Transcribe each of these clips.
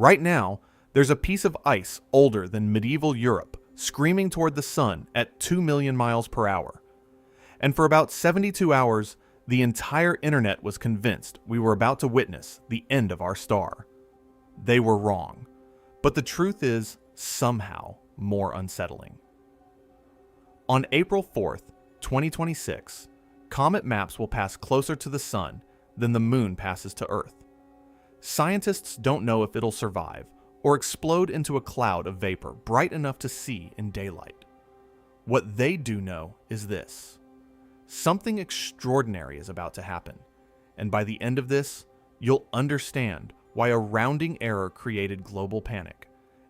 Right now, there's a piece of ice older than medieval Europe screaming toward the sun at 2 million miles per hour. And for about 72 hours, the entire internet was convinced we were about to witness the end of our star. They were wrong, but the truth is somehow more unsettling. On April 4th, 2026, comet maps will pass closer to the sun than the moon passes to Earth. Scientists don't know if it'll survive or explode into a cloud of vapor bright enough to see in daylight. What they do know is this: something extraordinary is about to happen, and by the end of this, you'll understand why a rounding error created global panic,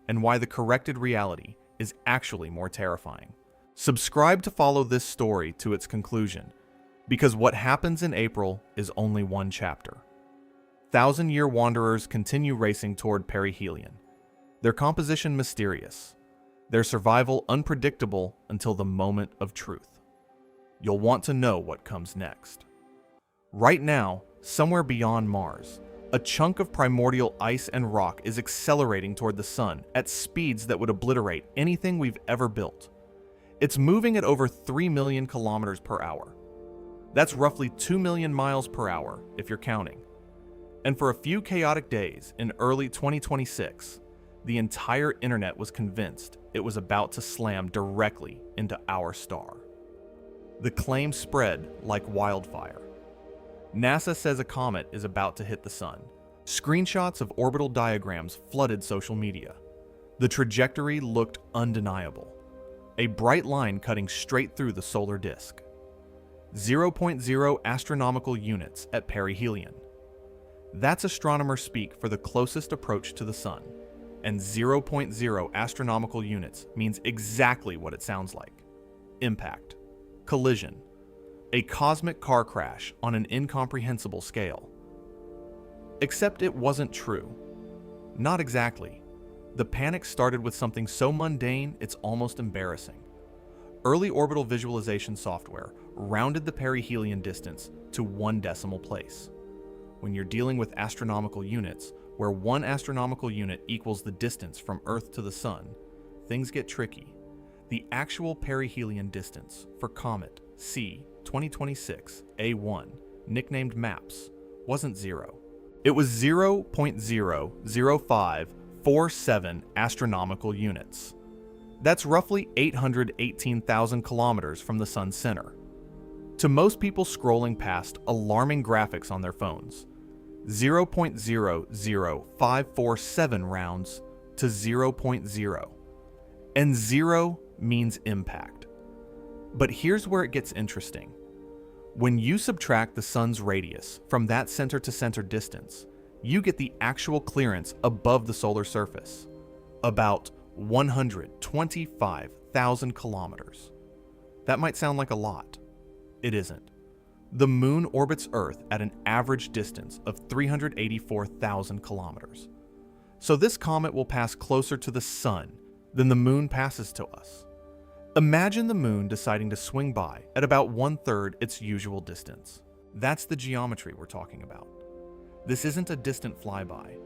and why the corrected reality is actually more terrifying. Subscribe to follow this story to its conclusion, because what happens in April is only one chapter. Thousand-year wanderers continue racing toward perihelion, their composition mysterious, their survival unpredictable until the moment of truth. You'll want to know what comes next. Right now, somewhere beyond Mars, a chunk of primordial ice and rock is accelerating toward the sun at speeds that would obliterate anything we've ever built. It's moving at over 3 million kilometers per hour. That's roughly 2 million miles per hour, if you're counting. And for a few chaotic days in early 2026, the entire internet was convinced it was about to slam directly into our star. The claim spread like wildfire. NASA says a comet is about to hit the sun. Screenshots of orbital diagrams flooded social media. The trajectory looked undeniable. A bright line cutting straight through the solar disk. 0.0 astronomical units at perihelion. That's astronomer speak for the closest approach to the sun, and 0.0 astronomical units means exactly what it sounds like. Impact. Collision. A cosmic car crash on an incomprehensible scale. Except it wasn't true. Not exactly. The panic started with something so mundane it's almost embarrassing. Early orbital visualization software rounded the perihelion distance to 1 decimal place. When you're dealing with astronomical units, where 1 astronomical unit equals the distance from Earth to the Sun, things get tricky. The actual perihelion distance for Comet C 2026 A1, nicknamed MAPS, wasn't 0. It was 0.00547 astronomical units. That's roughly 818,000 kilometers from the Sun's center. To most people scrolling past alarming graphics on their phones, 0.00547 rounds to 0.0. And 0 means impact. But here's where it gets interesting. When you subtract the sun's radius from that center-to-center distance, you get the actual clearance above the solar surface, about 125,000 kilometers. That might sound like a lot. It isn't. The moon orbits Earth at an average distance of 384,000 kilometers. So this comet will pass closer to the sun than the moon passes to us. Imagine the moon deciding to swing by at about 1/3 its usual distance. That's the geometry we're talking about. This isn't a distant flyby.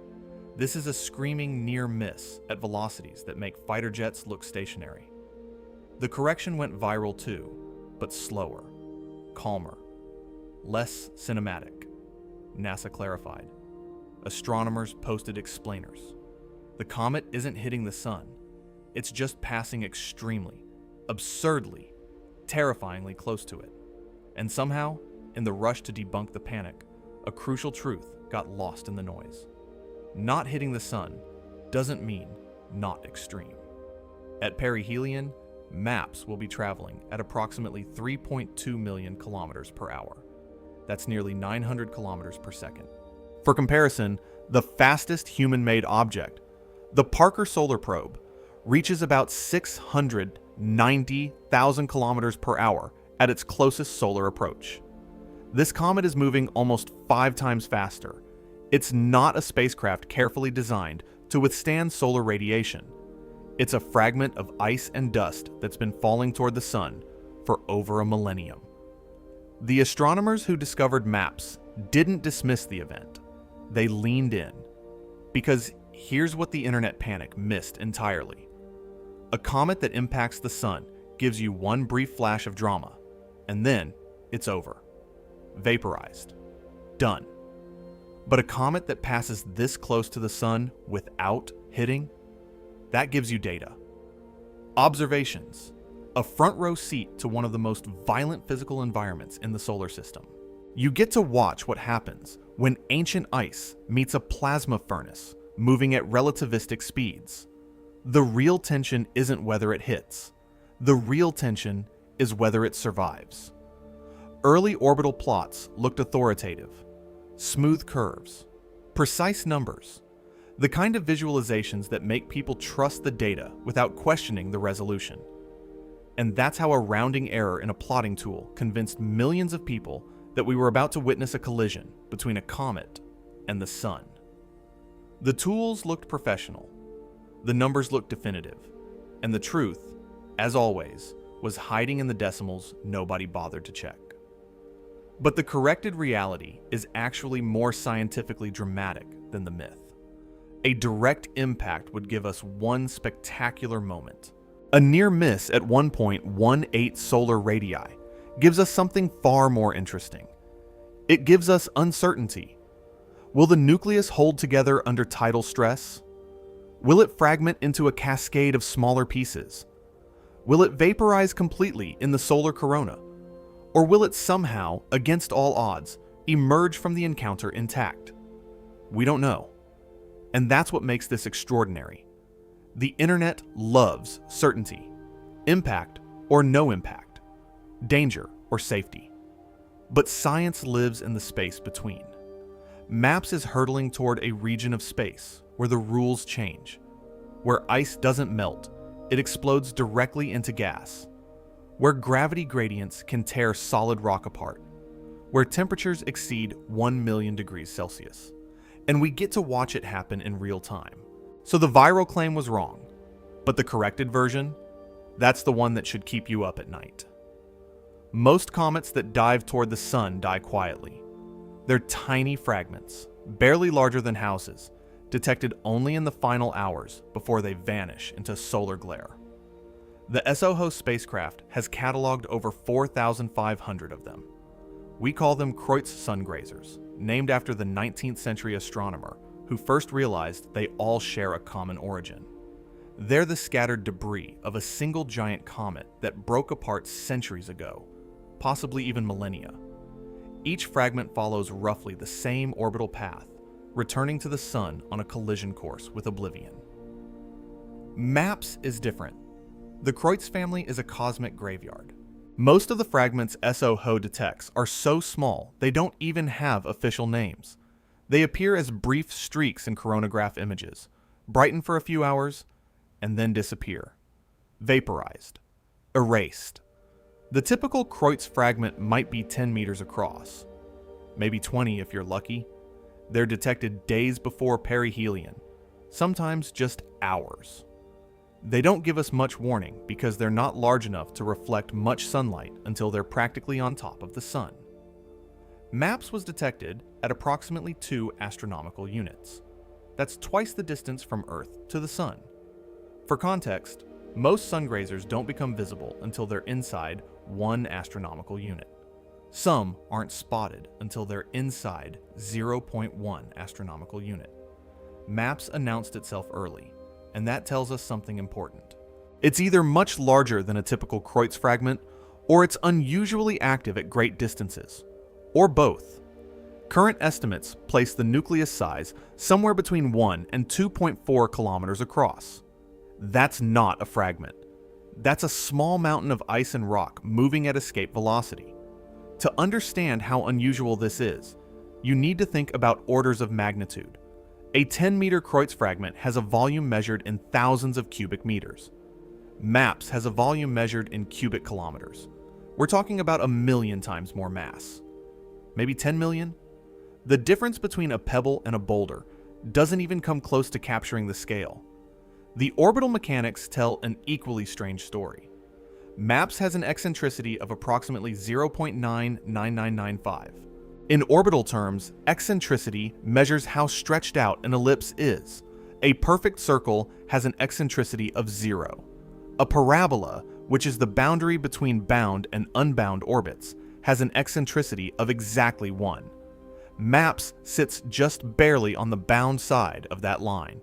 This is a screaming near miss at velocities that make fighter jets look stationary. The correction went viral too, but slower, calmer, less cinematic. NASA clarified. Astronomers posted explainers. The comet isn't hitting the sun. It's just passing extremely, absurdly, terrifyingly close to it. And somehow, in the rush to debunk the panic, a crucial truth got lost in the noise. Not hitting the sun doesn't mean not extreme. At perihelion, MAPS will be traveling at approximately 3.2 million kilometers per hour. That's nearly 900 kilometers per second. For comparison, the fastest human-made object, the Parker Solar Probe, reaches about 690,000 kilometers per hour at its closest solar approach. This comet is moving almost 5 times faster. It's not a spacecraft carefully designed to withstand solar radiation. It's a fragment of ice and dust that's been falling toward the sun for over a millennium. The astronomers who discovered MAPS didn't dismiss the event. They leaned in. Because here's what the internet panic missed entirely. A comet that impacts the sun gives you one brief flash of drama, and then it's over. Vaporized. Done. But a comet that passes this close to the sun without hitting, that gives you data. Observations. A front row seat to one of the most violent physical environments in the solar system. You get to watch what happens when ancient ice meets a plasma furnace moving at relativistic speeds. The real tension isn't whether it hits. The real tension is whether it survives. Early orbital plots looked authoritative. Smooth curves. Precise numbers. The kind of visualizations that make people trust the data without questioning the resolution. And that's how a rounding error in a plotting tool convinced millions of people that we were about to witness a collision between a comet and the sun. The tools looked professional. The numbers looked definitive. And the truth, as always, was hiding in the decimals nobody bothered to check. But the corrected reality is actually more scientifically dramatic than the myth. A direct impact would give us one spectacular moment. A near miss at 1.18 solar radii gives us something far more interesting. It gives us uncertainty. Will the nucleus hold together under tidal stress? Will it fragment into a cascade of smaller pieces? Will it vaporize completely in the solar corona? Or will it somehow, against all odds, emerge from the encounter intact? We don't know. And that's what makes this extraordinary. The internet loves certainty, impact or no impact, danger or safety. But science lives in the space between. MAPS is hurtling toward a region of space where the rules change, where ice doesn't melt, it explodes directly into gas, where gravity gradients can tear solid rock apart, where temperatures exceed 1 million degrees Celsius. And we get to watch it happen in real time. So the viral claim was wrong, but the corrected version, that's the one that should keep you up at night. Most comets that dive toward the sun die quietly. They're tiny fragments, barely larger than houses, detected only in the final hours before they vanish into solar glare. The SOHO spacecraft has cataloged over 4,500 of them. We call them Kreutz sungrazers, named after the 19th century astronomer who first realized they all share a common origin. They're the scattered debris of a single giant comet that broke apart centuries ago, possibly even millennia. Each fragment follows roughly the same orbital path, returning to the sun on a collision course with oblivion. MAPS is different. The Kreutz family is a cosmic graveyard. Most of the fragments SOHO detects are so small they don't even have official names. They appear as brief streaks in coronagraph images, brighten for a few hours, and then disappear. Vaporized. Erased. The typical Kreutz fragment might be 10 meters across. Maybe 20 if you're lucky. They're detected days before perihelion, sometimes just hours. They don't give us much warning because they're not large enough to reflect much sunlight until they're practically on top of the sun. MAPS was detected at approximately 2 astronomical units. That's twice the distance from Earth to the sun. For context, most sungrazers don't become visible until they're inside 1 astronomical unit. Some aren't spotted until they're inside 0.1 astronomical unit. MAPS announced itself early, and that tells us something important. It's either much larger than a typical Kreutz fragment, or it's unusually active at great distances, or both. Current estimates place the nucleus size somewhere between 1 and 2.4 kilometers across. That's not a fragment. That's a small mountain of ice and rock moving at escape velocity. To understand how unusual this is, you need to think about orders of magnitude. A 10-meter Kreutz fragment has a volume measured in thousands of cubic meters. MAPS has a volume measured in cubic kilometers. We're talking about 1 million times more mass. Maybe 10 million? The difference between a pebble and a boulder doesn't even come close to capturing the scale. The orbital mechanics tell an equally strange story. MAPS has an eccentricity of approximately 0.99995. In orbital terms, eccentricity measures how stretched out an ellipse is, A perfect circle has an eccentricity of 0. A parabola, which is the boundary between bound and unbound orbits, has an eccentricity of exactly 1. MAPS sits just barely on the bound side of that line.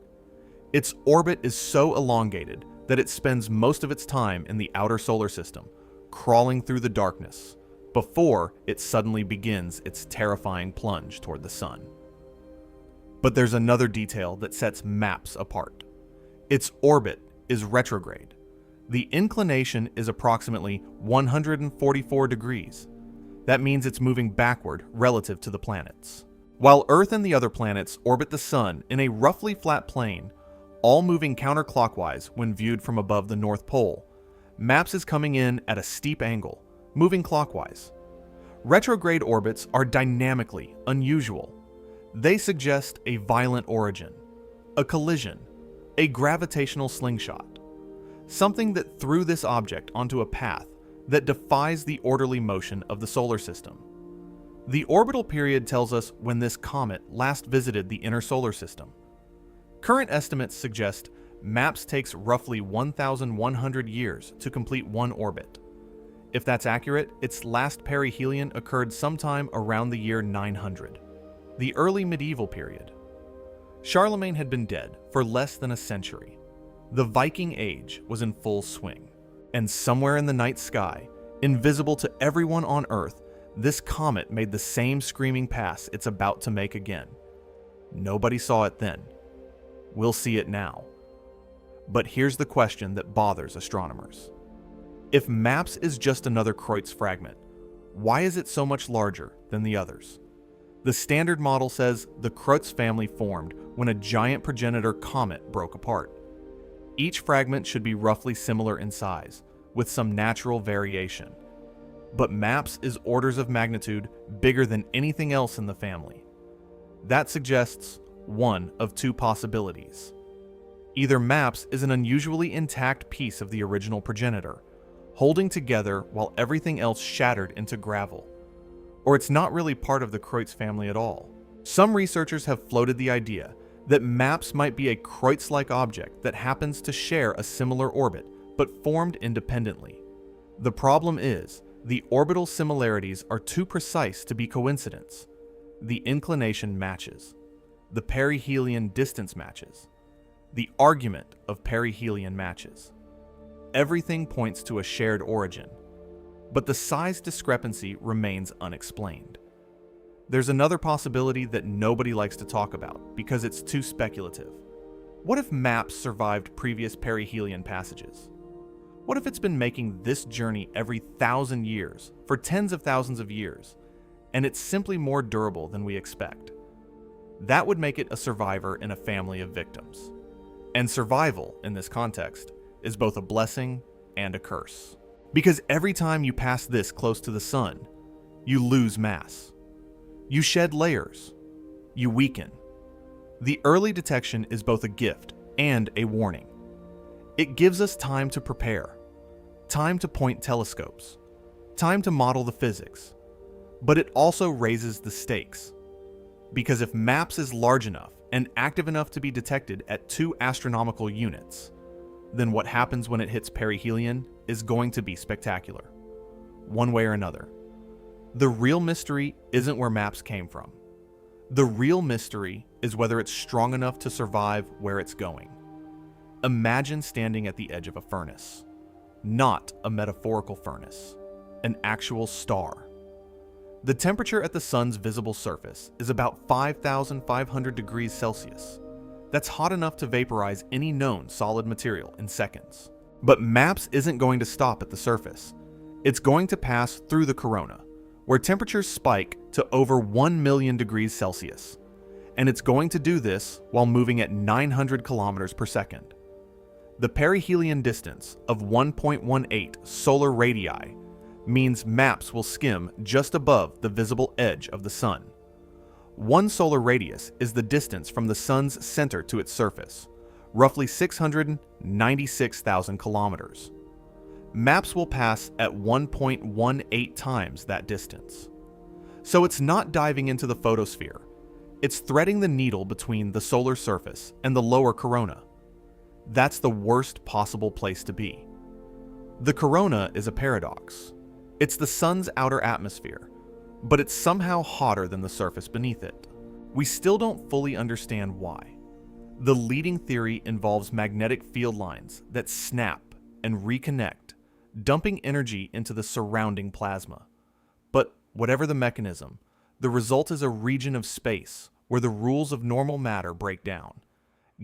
Its orbit is so elongated that it spends most of its time in the outer solar system, crawling through the darkness, before it suddenly begins its terrifying plunge toward the sun. But there's another detail that sets MAPS apart. Its orbit is retrograde. The inclination is approximately 144 degrees. That means it's moving backward relative to the planets. While Earth and the other planets orbit the Sun in a roughly flat plane, all moving counterclockwise when viewed from above the North Pole, MAPS is coming in at a steep angle, moving clockwise. Retrograde orbits are dynamically unusual. They suggest a violent origin, a collision, a gravitational slingshot, something that threw this object onto a path that defies the orderly motion of the solar system. The orbital period tells us when this comet last visited the inner solar system. Current estimates suggest MAPS takes roughly 1,100 years to complete one orbit. If that's accurate, its last perihelion occurred sometime around the year 900, the early medieval period. Charlemagne had been dead for less than a century. The Viking Age was in full swing. And somewhere in the night sky, invisible to everyone on Earth, this comet made the same screaming pass it's about to make again. Nobody saw it then. We'll see it now. But here's the question that bothers astronomers. If MAPS is just another Kreutz fragment, why is it so much larger than the others? The standard model says the Kreutz family formed when a giant progenitor comet broke apart. Each fragment should be roughly similar in size, with some natural variation. But MAPS is orders of magnitude bigger than anything else in the family. That suggests one of two possibilities. Either MAPS is an unusually intact piece of the original progenitor, holding together while everything else shattered into gravel, or it's not really part of the Kreutz family at all. Some researchers have floated the idea that MAPS might be a Kreutz-like object that happens to share a similar orbit, but formed independently. The problem is, the orbital similarities are too precise to be coincidence. The inclination matches. The perihelion distance matches. The argument of perihelion matches. Everything points to a shared origin, but the size discrepancy remains unexplained. There's another possibility that nobody likes to talk about because it's too speculative. What if MAPS survived previous perihelion passages? What if it's been making this journey every 1,000 years for tens of thousands of years, and it's simply more durable than we expect? That would make it a survivor in a family of victims. And survival, in this context, is both a blessing and a curse. Because every time you pass this close to the sun, you lose mass. You shed layers. You weaken. The early detection is both a gift and a warning. It gives us time to prepare, time to point telescopes, time to model the physics, but it also raises the stakes. Because if MAPS is large enough and active enough to be detected at 2 astronomical units, then what happens when it hits perihelion is going to be spectacular, one way or another. The real mystery isn't where MAPS came from. The real mystery is whether it's strong enough to survive where it's going. Imagine standing at the edge of a furnace. Not a metaphorical furnace, an actual star. The temperature at the sun's visible surface is about 5,500 degrees Celsius. That's hot enough to vaporize any known solid material in seconds. But MAPS isn't going to stop at the surface. It's going to pass through the corona, where temperatures spike to over 1 million degrees Celsius. And it's going to do this while moving at 900 kilometers per second. The perihelion distance of 1.18 solar radii means MAPS will skim just above the visible edge of the sun. 1 solar radius is the distance from the sun's center to its surface, roughly 696,000 kilometers. MAPS will pass at 1.18 times that distance. So it's not diving into the photosphere. It's threading the needle between the solar surface and the lower corona. That's the worst possible place to be. The corona is a paradox. It's the sun's outer atmosphere, but it's somehow hotter than the surface beneath it. We still don't fully understand why. The leading theory involves magnetic field lines that snap and reconnect, dumping energy into the surrounding plasma. But whatever the mechanism, the result is a region of space where the rules of normal matter break down.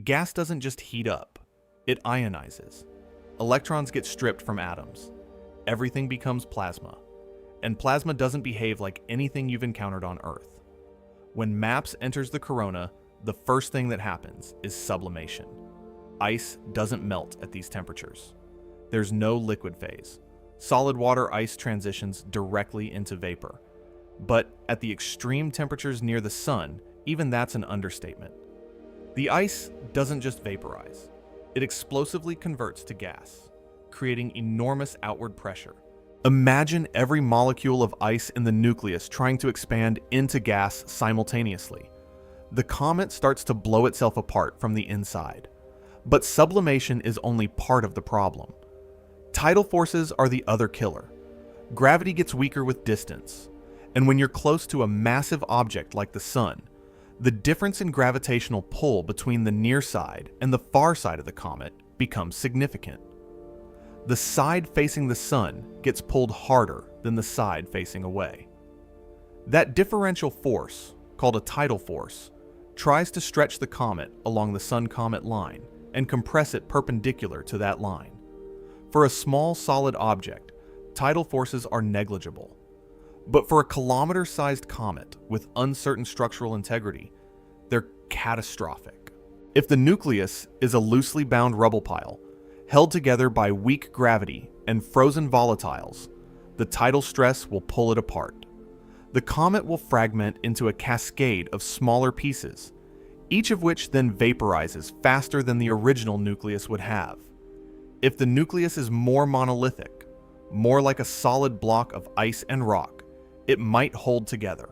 Gas doesn't just heat up, it ionizes. Electrons get stripped from atoms. Everything becomes plasma. And plasma doesn't behave like anything you've encountered on Earth. When MAPS enters the corona, the first thing that happens is sublimation. Ice doesn't melt at these temperatures. There's no liquid phase. Solid water ice transitions directly into vapor. But at the extreme temperatures near the sun, even that's an understatement. The ice doesn't just vaporize. It explosively converts to gas, creating enormous outward pressure. Imagine every molecule of ice in the nucleus trying to expand into gas simultaneously. The comet starts to blow itself apart from the inside. But sublimation is only part of the problem. Tidal forces are the other killer. Gravity gets weaker with distance, and when you're close to a massive object like the sun, the difference in gravitational pull between the near side and the far side of the comet becomes significant. The side facing the sun gets pulled harder than the side facing away. That differential force, called a tidal force, tries to stretch the comet along the sun-comet line and compress it perpendicular to that line. For a small solid object, tidal forces are negligible. But for a kilometer-sized comet with uncertain structural integrity, they're catastrophic. If the nucleus is a loosely bound rubble pile, held together by weak gravity and frozen volatiles, the tidal stress will pull it apart. The comet will fragment into a cascade of smaller pieces, each of which then vaporizes faster than the original nucleus would have. If the nucleus is more monolithic, more like a solid block of ice and rock, it might hold together.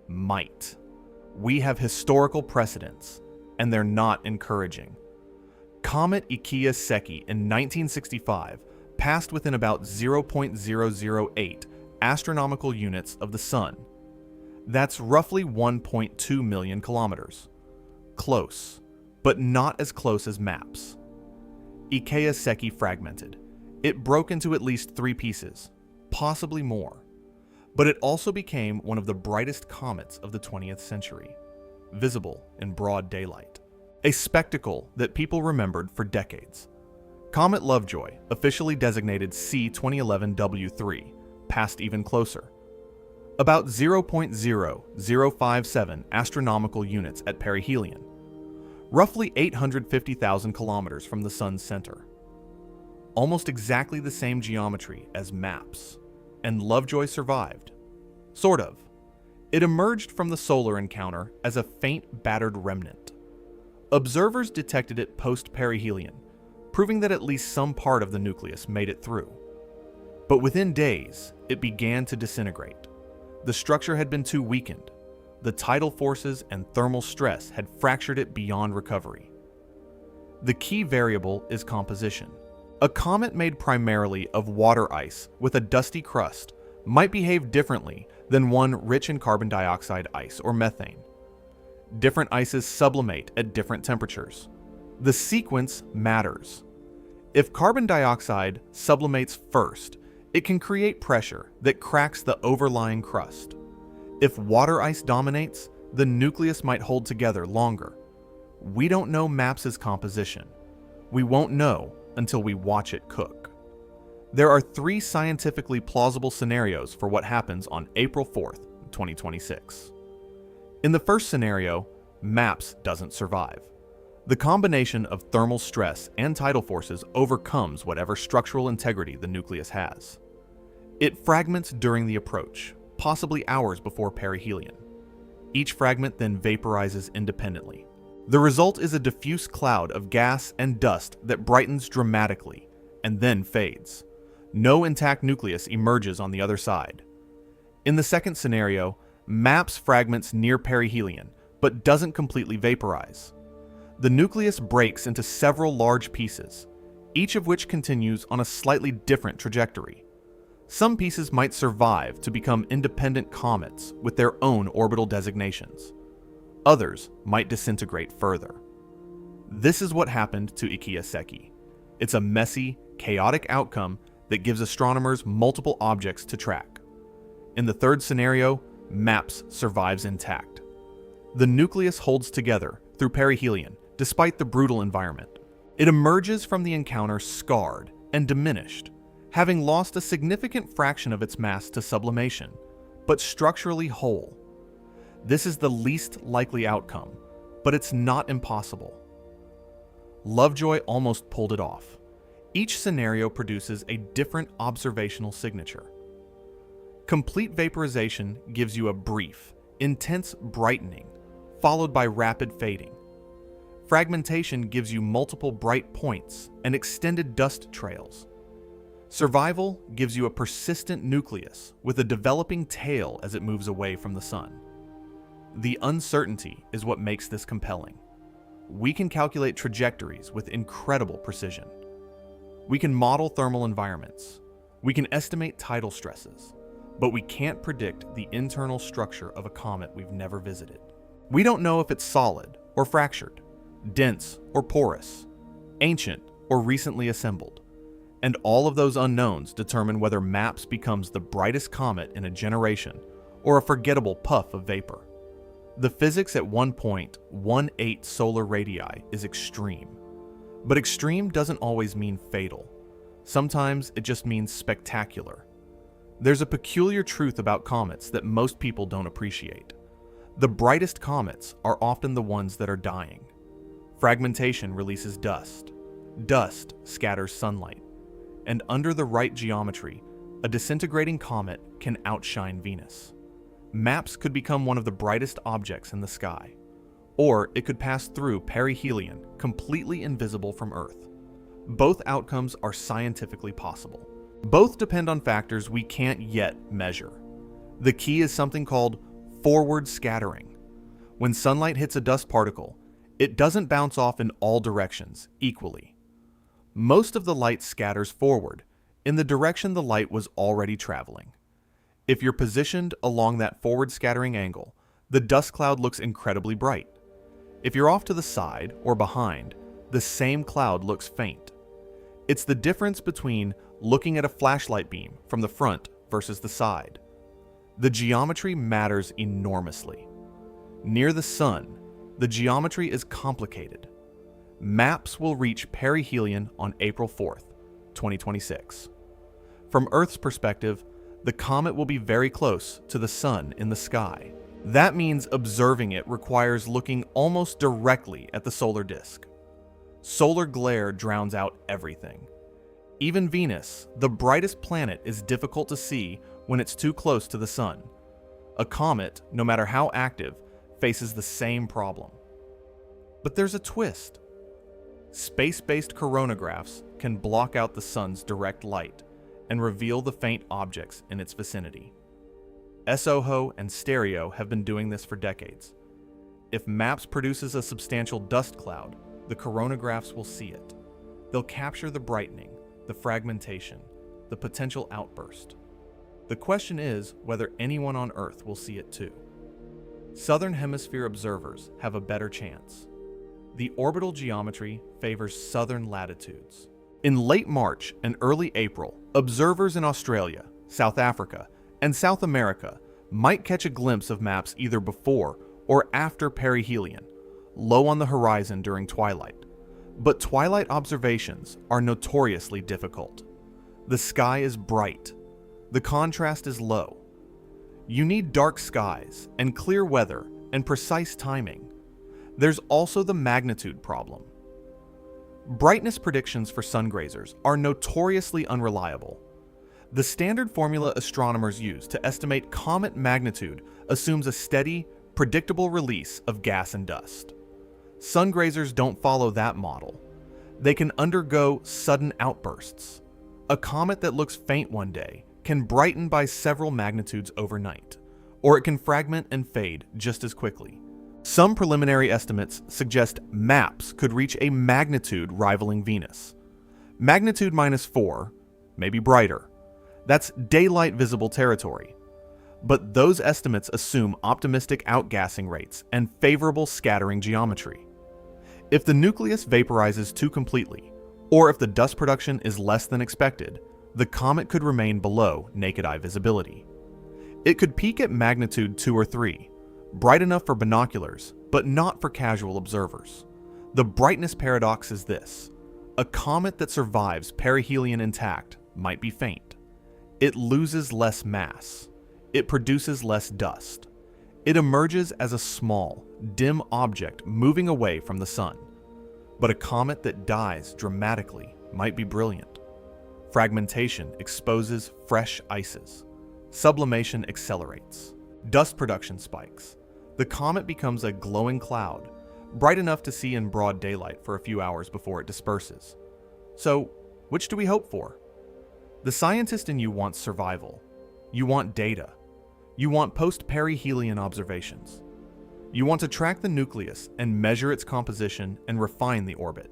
Might. We have historical precedents, and they're not encouraging. Comet C in 1965 passed within about 0.008 astronomical units of the Sun. That's roughly 1.2 million kilometers. Close, but not as close as MAPS. Ikea fragmented. It broke into at least 3 pieces, possibly more. But it also became one of the brightest comets of the 20th century, visible in broad daylight. A spectacle that people remembered for decades. Comet Lovejoy, officially designated C 2011 passed even closer. About 0.0057 astronomical units at perihelion, roughly 850,000 kilometers from the Sun's center. Almost exactly the same geometry as MAPS, and Lovejoy survived. Sort of. It emerged from the solar encounter as a faint, battered remnant. Observers detected it post-perihelion, proving that at least some part of the nucleus made it through. But within days, it began to disintegrate. The structure had been too weakened. The tidal forces and thermal stress had fractured it beyond recovery. The key variable is composition. A comet made primarily of water ice with a dusty crust might behave differently than one rich in carbon dioxide ice or methane. Different ices sublimate at different temperatures. The sequence matters. If carbon dioxide sublimates first, it can create pressure that cracks the overlying crust. If water ice dominates, the nucleus might hold together longer. We don't know MAPS's composition. We won't know until we watch it cook. There are 3 scientifically plausible scenarios for what happens on April 4th, 2026. In the first scenario, MAPS doesn't survive. The combination of thermal stress and tidal forces overcomes whatever structural integrity the nucleus has. It fragments during the approach, possibly hours before perihelion. Each fragment then vaporizes independently. The result is a diffuse cloud of gas and dust that brightens dramatically and then fades. No intact nucleus emerges on the other side. In the second scenario, MAPS fragments near perihelion, but doesn't completely vaporize. The nucleus breaks into several large pieces, each of which continues on a slightly different trajectory. Some pieces might survive to become independent comets with their own orbital designations. Others might disintegrate further. This is what happened to Comet C. It's a messy, chaotic outcome that gives astronomers multiple objects to track. In the third scenario, MAPS survives intact. The nucleus holds together through perihelion despite the brutal environment. It emerges from the encounter scarred and diminished, having lost a significant fraction of its mass to sublimation, but structurally whole. This is the least likely outcome, but it's not impossible. Lovejoy almost pulled it off. Each scenario produces a different observational signature. Complete vaporization gives you a brief, intense brightening, followed by rapid fading. Fragmentation gives you multiple bright points and extended dust trails. Survival gives you a persistent nucleus with a developing tail as it moves away from the sun. The uncertainty is what makes this compelling. We can calculate trajectories with incredible precision. We can model thermal environments. We can estimate tidal stresses, but we can't predict the internal structure of a comet we've never visited. We don't know if it's solid or fractured, dense or porous, ancient or recently assembled. And all of those unknowns determine whether MAPS becomes the brightest comet in a generation or a forgettable puff of vapor. The physics at 1.18 solar radii is extreme. But extreme doesn't always mean fatal. Sometimes it just means spectacular. There's a peculiar truth about comets that most people don't appreciate. The brightest comets are often the ones that are dying. Fragmentation releases dust. Dust scatters sunlight. And under the right geometry, a disintegrating comet can outshine Venus. MAPS could become one of the brightest objects in the sky, or it could pass through perihelion, completely invisible from Earth. Both outcomes are scientifically possible. Both depend on factors we can't yet measure. The key is something called forward scattering. When sunlight hits a dust particle, it doesn't bounce off in all directions equally. Most of the light scatters forward, in the direction the light was already traveling. If you're positioned along that forward scattering angle, the dust cloud looks incredibly bright. If you're off to the side or behind, the same cloud looks faint. It's the difference between looking at a flashlight beam from the front versus the side. The geometry matters enormously. Near the sun, the geometry is complicated. MAPS will reach perihelion on April 4th, 2026. From Earth's perspective, the comet will be very close to the sun in the sky. That means observing it requires looking almost directly at the solar disk. Solar glare drowns out everything. Even Venus, the brightest planet, is difficult to see when it's too close to the sun. A comet, no matter how active, faces the same problem. But there's a twist. Space-based coronagraphs can block out the sun's direct light and reveal the faint objects in its vicinity. SOHO and stereo have been doing this for decades. If MAPS produces a substantial dust cloud, the coronagraphs will see it. They'll capture the brightening, the fragmentation, the potential outburst. The question is whether anyone on Earth will see it too. Southern Hemisphere observers have a better chance. The orbital geometry favors southern latitudes. In late March and early April, observers in Australia, South Africa, and South America might catch a glimpse of MAPS either before or after perihelion, low on the horizon during twilight. But twilight observations are notoriously difficult. The sky is bright. The contrast is low. You need dark skies and clear weather and precise timing. There's also the magnitude problem. Brightness predictions for sungrazers are notoriously unreliable. The standard formula astronomers use to estimate comet magnitude assumes a steady, predictable release of gas and dust. Sungrazers don't follow that model. They can undergo sudden outbursts. A comet that looks faint one day can brighten by several magnitudes overnight, or it can fragment and fade just as quickly. Some preliminary estimates suggest MAPS could reach a magnitude rivaling Venus. Magnitude -4, maybe brighter. That's daylight visible territory. But those estimates assume optimistic outgassing rates and favorable scattering geometry. If the nucleus vaporizes too completely, or if the dust production is less than expected, the comet could remain below naked eye visibility. It could peak at magnitude 2 or 3, bright enough for binoculars, but not for casual observers. The brightness paradox is this: a comet that survives perihelion intact might be faint. It loses less mass. It produces less dust. It emerges as a small, dim object moving away from the sun. But a comet that dies dramatically might be brilliant. Fragmentation exposes fresh ices. Sublimation accelerates. Dust production spikes. The comet becomes a glowing cloud, bright enough to see in broad daylight for a few hours before it disperses. So, which do we hope for? The scientist in you wants survival. You want data. You want post-perihelion observations. You want to track the nucleus and measure its composition and refine the orbit.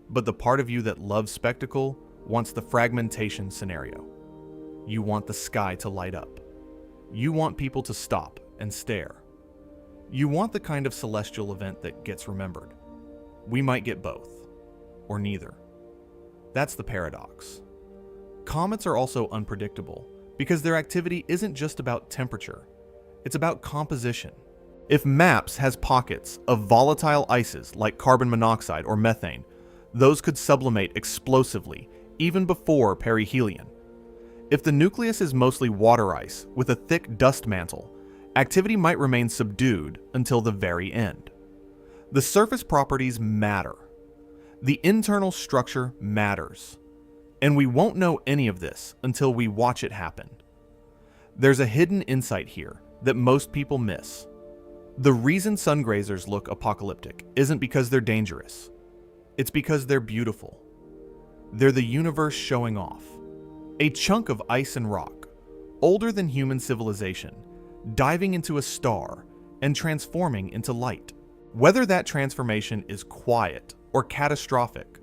But the part of you that loves spectacle wants the fragmentation scenario. You want the sky to light up. You want people to stop and stare. You want the kind of celestial event that gets remembered. We might get both, or neither. That's the paradox. Comets are also unpredictable because their activity isn't just about temperature, it's about composition. If MAPS has pockets of volatile ices like carbon monoxide or methane, those could sublimate explosively even before perihelion. If the nucleus is mostly water ice with a thick dust mantle, activity might remain subdued until the very end. The surface properties matter. The internal structure matters. And we won't know any of this until we watch it happen. There's a hidden insight here that most people miss. The reason sungrazers look apocalyptic isn't because they're dangerous. It's because they're beautiful. They're the universe showing off. A chunk of ice and rock, older than human civilization, diving into a star and transforming into light. Whether that transformation is quiet or catastrophic,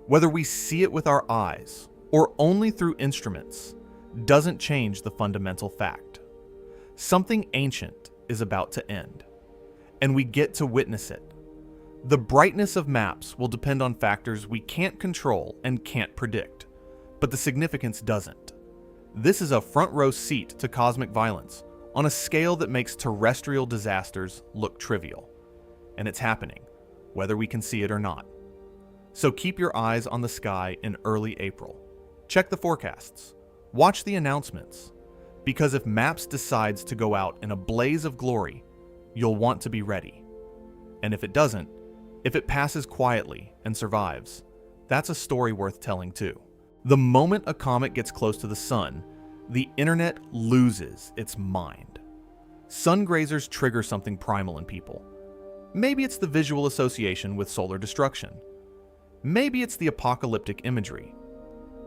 whether we see it with our eyes or only through instruments, doesn't change the fundamental fact. Something ancient is about to end, and we get to witness it. The brightness of MAPS will depend on factors we can't control and can't predict, but the significance doesn't. This is a front row seat to cosmic violence on a scale that makes terrestrial disasters look trivial. And it's happening, whether we can see it or not. So keep your eyes on the sky in early April. Check the forecasts. Watch the announcements. Because if MAPS decides to go out in a blaze of glory, you'll want to be ready. And if it doesn't, if it passes quietly and survives, that's a story worth telling too. The moment a comet gets close to the sun, the internet loses its mind. Sungrazers trigger something primal in people. Maybe it's the visual association with solar destruction. Maybe it's the apocalyptic imagery.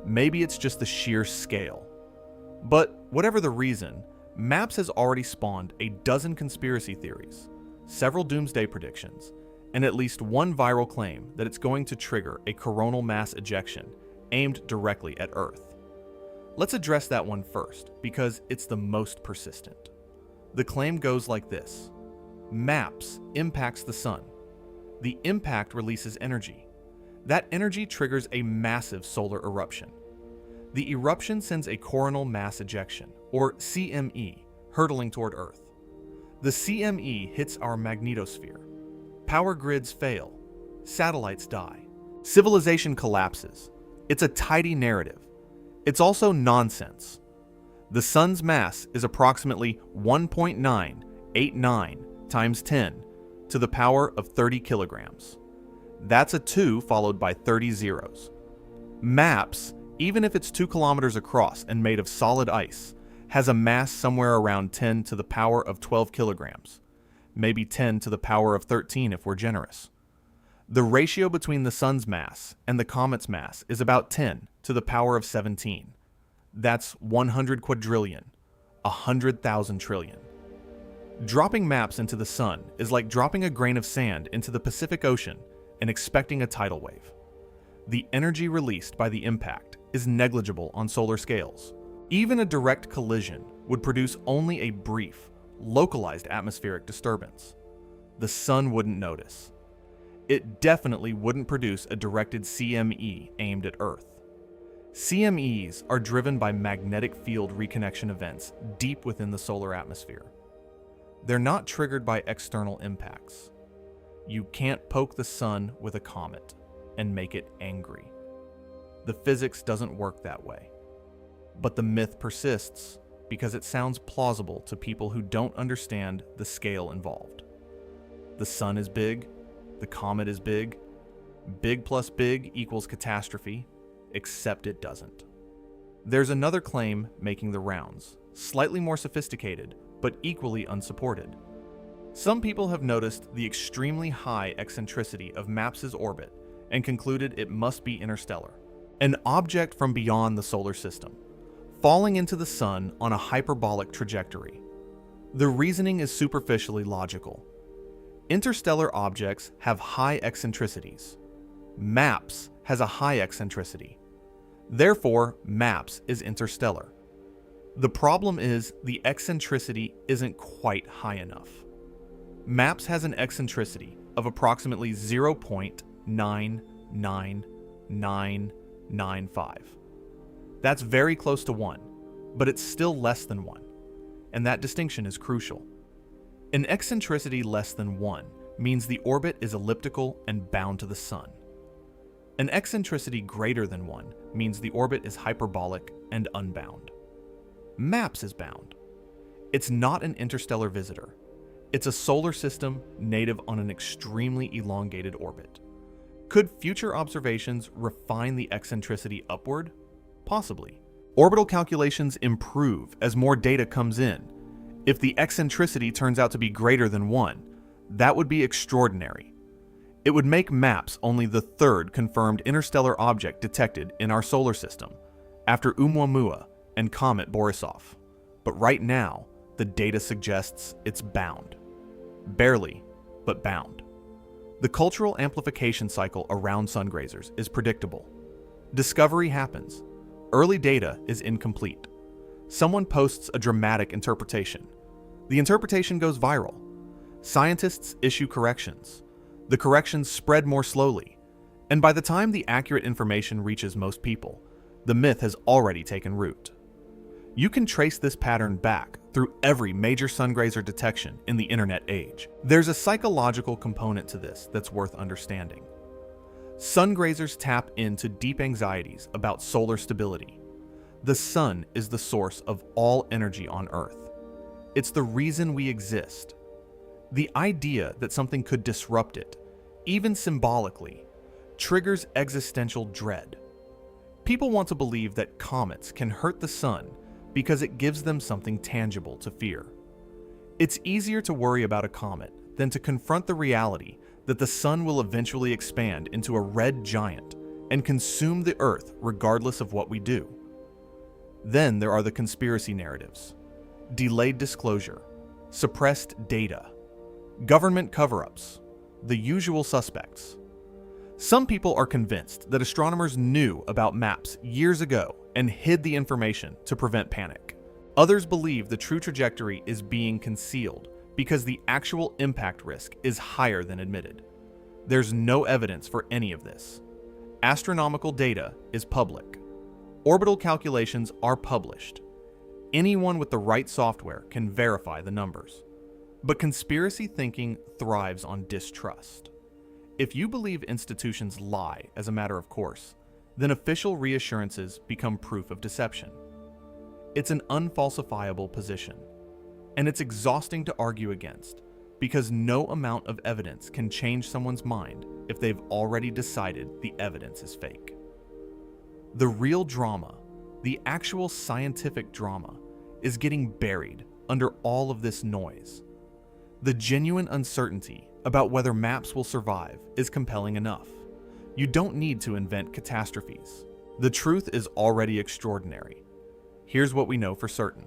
Maybe it's just the sheer scale. But whatever the reason, MAPS has already spawned a dozen conspiracy theories, several doomsday predictions, and at least one viral claim that it's going to trigger a coronal mass ejection aimed directly at Earth. Let's address that one first, because it's the most persistent. The claim goes like this: MAPS impacts the sun. The impact releases energy. That energy triggers a massive solar eruption. The eruption sends a coronal mass ejection, or CME, hurtling toward Earth. The CME hits our magnetosphere. Power grids fail. Satellites die. Civilization collapses. It's a tidy narrative. It's also nonsense. The sun's mass is approximately 1.989 times 10 to the power of 30 kilograms. That's a 2 followed by 30 zeros. MAPS, even if it's 2 kilometers across and made of solid ice, has a mass somewhere around 10 to the power of 12 kilograms, maybe 10 to the power of 13 if we're generous. The ratio between the sun's mass and the comet's mass is about 10 to the power of 17. That's 100 quadrillion, 100,000 trillion. Dropping maps into the sun is like dropping a grain of sand into the Pacific Ocean and expecting a tidal wave. The energy released by the impact is negligible on solar scales. Even a direct collision would produce only a brief, localized atmospheric disturbance. The sun wouldn't notice. It definitely wouldn't produce a directed CME aimed at Earth. CMEs are driven by magnetic field reconnection events deep within the solar atmosphere. They're not triggered by external impacts. You can't poke the sun with a comet and make it angry. The physics doesn't work that way. But the myth persists because it sounds plausible to people who don't understand the scale involved. The sun is big, the comet is big, big plus big equals catastrophe, except it doesn't. There's another claim making the rounds, slightly more sophisticated, but equally unsupported. Some people have noticed the extremely high eccentricity of MAPS's orbit and concluded it must be interstellar, an object from beyond the solar system, falling into the sun on a hyperbolic trajectory. The reasoning is superficially logical. Interstellar objects have high eccentricities. MAPS has a high eccentricity. Therefore, MAPS is interstellar. The problem is the eccentricity isn't quite high enough. MAPS has an eccentricity of approximately 0.99995. That's very close to 1, but it's still less than 1, and that distinction is crucial. An eccentricity less than 1 means the orbit is elliptical and bound to the sun. An eccentricity greater than 1 means the orbit is hyperbolic and unbound. MAPS is bound. It's not an interstellar visitor. It's a solar system native on an extremely elongated orbit. Could future observations refine the eccentricity upward? Possibly. Orbital calculations improve as more data comes in. If the eccentricity turns out to be greater than 1, that would be extraordinary. It would make MAPS only the third confirmed interstellar object detected in our solar system, after Oumuamua and Comet Borisov. But right now, the data suggests it's bound. Barely, but bound. The cultural amplification cycle around sungrazers is predictable. Discovery happens. Early data is incomplete. Someone posts a dramatic interpretation. The interpretation goes viral. Scientists issue corrections. The corrections spread more slowly. And by the time the accurate information reaches most people, the myth has already taken root. You can trace this pattern back through every major sungrazer detection in the internet age. There's a psychological component to this that's worth understanding. Sungrazers tap into deep anxieties about solar stability. The sun is the source of all energy on Earth. It's the reason we exist. The idea that something could disrupt it, even symbolically, triggers existential dread. People want to believe that comets can hurt the sun because it gives them something tangible to fear. It's easier to worry about a comet than to confront the reality that the sun will eventually expand into a red giant and consume the Earth regardless of what we do. Then there are the conspiracy narratives, delayed disclosure, suppressed data, government cover-ups, the usual suspects. Some people are convinced that astronomers knew about MAPS years ago and hid the information to prevent panic. Others believe the true trajectory is being concealed because the actual impact risk is higher than admitted. There's no evidence for any of this. Astronomical data is public. Orbital calculations are published. Anyone with the right software can verify the numbers. But conspiracy thinking thrives on distrust. If you believe institutions lie as a matter of course, then official reassurances become proof of deception. It's an unfalsifiable position, and it's exhausting to argue against because no amount of evidence can change someone's mind if they've already decided the evidence is fake. The real drama, the actual scientific drama, is getting buried under all of this noise. The genuine uncertainty about whether MAPS will survive is compelling enough. You don't need to invent catastrophes. The truth is already extraordinary. Here's what we know for certain.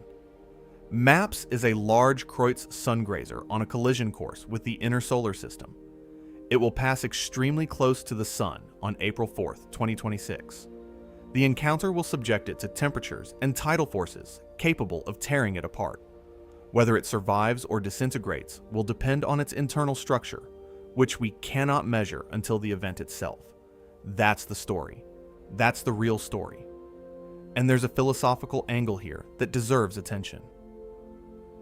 MAPS is a large Kreutz sungrazer on a collision course with the inner solar system. It will pass extremely close to the Sun on April 4th, 2026. The encounter will subject it to temperatures and tidal forces capable of tearing it apart. Whether it survives or disintegrates will depend on its internal structure, which we cannot measure until the event itself. That's the story. That's the real story. And there's a philosophical angle here that deserves attention.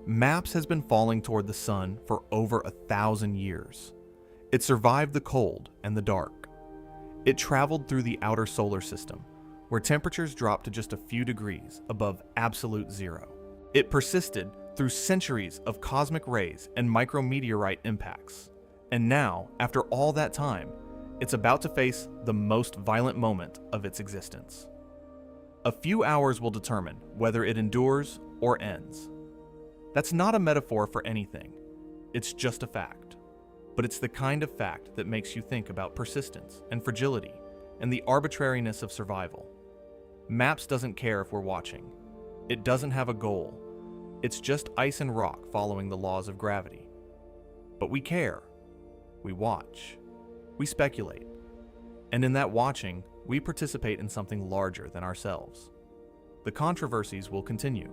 MAPS has been falling toward the Sun for over 1,000 years. It survived the cold and the dark. It traveled through the outer solar system, where temperatures dropped to just a few degrees above absolute zero. It persisted through centuries of cosmic rays and micrometeorite impacts. And now, after all that time, it's about to face the most violent moment of its existence. A few hours will determine whether it endures or ends. That's not a metaphor for anything. It's just a fact. But it's the kind of fact that makes you think about persistence and fragility and the arbitrariness of survival. MAPS doesn't care if we're watching. It doesn't have a goal. It's just ice and rock following the laws of gravity. But we care. We watch. We speculate. And in that watching, we participate in something larger than ourselves. The controversies will continue.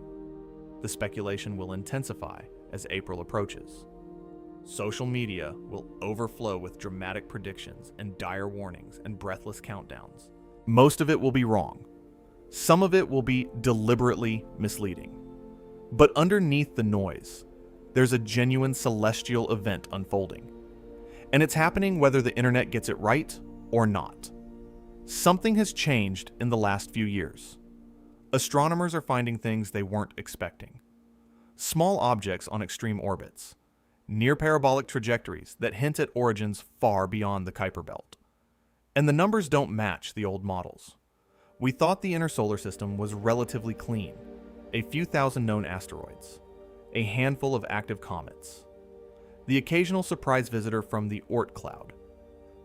The speculation will intensify as April approaches. Social media will overflow with dramatic predictions and dire warnings and breathless countdowns. Most of it will be wrong. Some of it will be deliberately misleading. But underneath the noise, there's a genuine celestial event unfolding. And it's happening whether the internet gets it right or not. Something has changed in the last few years. Astronomers are finding things they weren't expecting. Small objects on extreme orbits, near parabolic trajectories that hint at origins far beyond the Kuiper belt. And the numbers don't match the old models. We thought the inner solar system was relatively clean, a few thousand known asteroids, a handful of active comets, the occasional surprise visitor from the Oort cloud.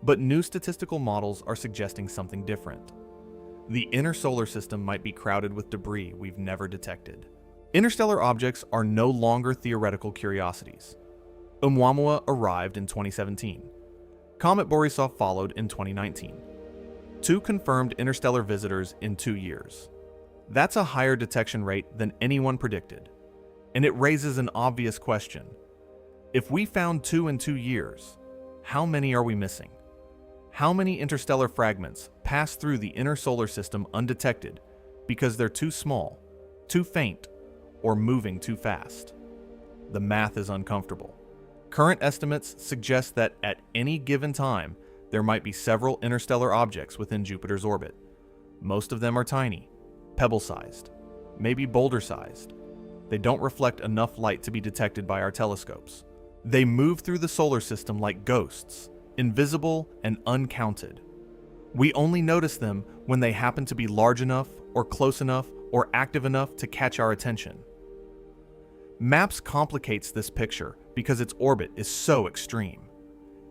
But new statistical models are suggesting something different. The inner solar system might be crowded with debris we've never detected. Interstellar objects are no longer theoretical curiosities. Oumuamua arrived in 2017. Comet Borisov followed in 2019. 2 confirmed interstellar visitors in 2 years. That's a higher detection rate than anyone predicted. And it raises an obvious question. If we found 2 in 2 years, how many are we missing? How many interstellar fragments pass through the inner solar system undetected because they're too small, too faint, or moving too fast? The math is uncomfortable. Current estimates suggest that at any given time, there might be several interstellar objects within Jupiter's orbit. Most of them are tiny, pebble-sized, maybe boulder-sized. They don't reflect enough light to be detected by our telescopes. They move through the solar system like ghosts, invisible and uncounted. We only notice them when they happen to be large enough or close enough or active enough to catch our attention. MAPS complicates this picture because its orbit is so extreme.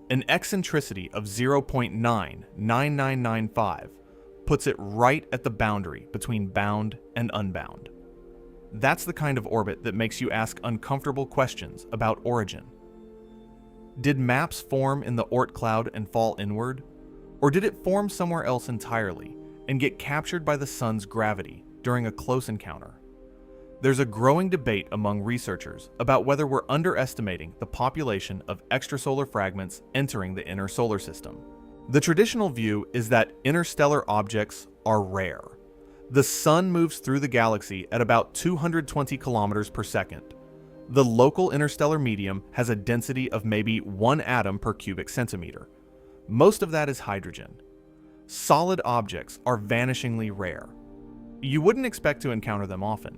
An eccentricity of 0.99995 puts it right at the boundary between bound and unbound. That's the kind of orbit that makes you ask uncomfortable questions about origin. Did MAPS form in the Oort cloud and fall inward? Or did it form somewhere else entirely and get captured by the Sun's gravity during a close encounter? There's a growing debate among researchers about whether we're underestimating the population of extrasolar fragments entering the inner solar system. The traditional view is that interstellar objects are rare. The Sun moves through the galaxy at about 220 kilometers per second. The local interstellar medium has a density of maybe 1 atom per cubic centimeter. Most of that is hydrogen. Solid objects are vanishingly rare. You wouldn't expect to encounter them often,